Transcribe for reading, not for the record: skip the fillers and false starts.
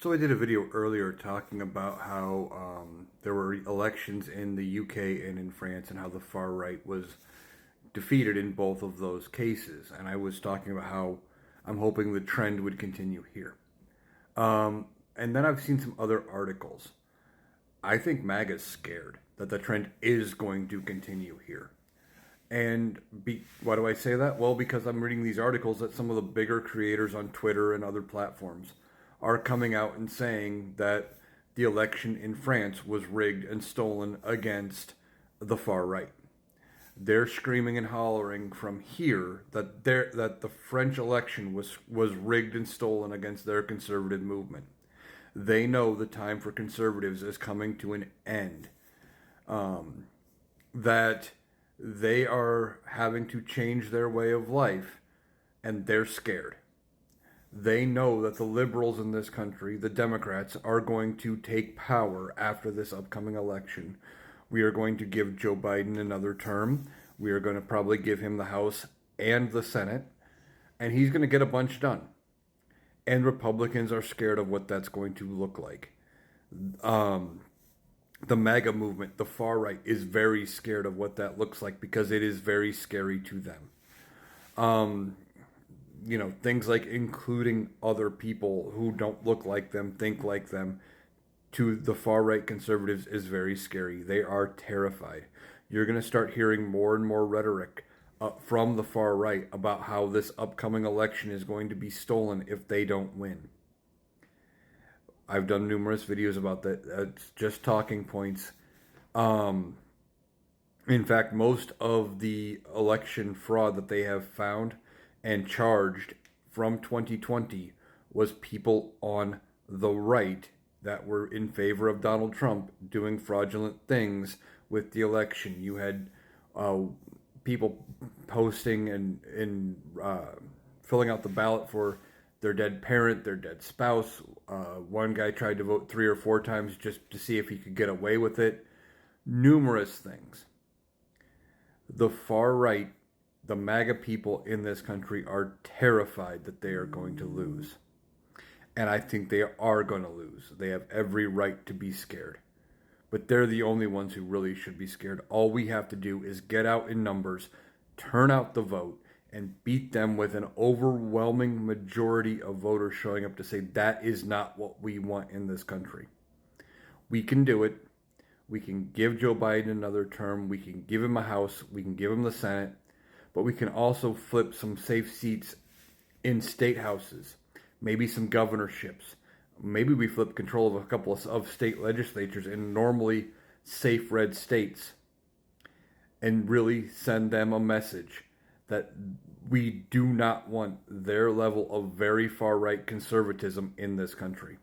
So I did a video earlier talking about how there were elections in the UK and in France and how the far right was defeated in both of those cases. And I was talking about how I'm hoping the trend would continue here. And then I've seen some other articles. I think MAGA's scared that the trend is going to continue here. And why do I say that? Well, because I'm reading these articles that some of the bigger creators on Twitter and other platforms are coming out and saying that the election in France was rigged and stolen against the far right. They're screaming and hollering from here that the French election was rigged and stolen against their conservative movement. They know the time for conservatives is coming to an end. That they are having to change their way of life, and they're scared. They know that the liberals in this country, the Democrats, are going to take power after this upcoming election. We are going to give Joe Biden another term. We are going to probably give him the House and the Senate, and he's going to get a bunch done. And Republicans are scared of what that's going to look like. The MAGA movement, the far right, is very scared of what that looks like because it is very scary to them. Things like including other people who don't look like them, think like them, to the far right conservatives is very scary. They are terrified. You're going to start hearing more and more rhetoric from the far right about how this upcoming election is going to be stolen if they don't win. I've done numerous videos about that. It's just talking points. In fact, most of the election fraud that they have found and charged from 2020 was people on the right that were in favor of Donald Trump doing fraudulent things with the election. You had people posting and filling out the ballot for their dead parent, their dead spouse. One guy tried to vote 3 or 4 times just to see if he could get away with it. Numerous things. The far right, the MAGA people in this country are terrified that they are going to lose. And I think they are going to lose. They have every right to be scared. But they're the only ones who really should be scared. All we have to do is get out in numbers, turn out the vote, and beat them with an overwhelming majority of voters showing up to say that is not what we want in this country. We can do it. We can give Joe Biden another term. We can give him a House. We can give him the Senate. But we can also flip some safe seats in state houses, maybe some governorships. Maybe we flip control of a couple of state legislatures in normally safe red states and really send them a message that we do not want their level of very far right conservatism in this country.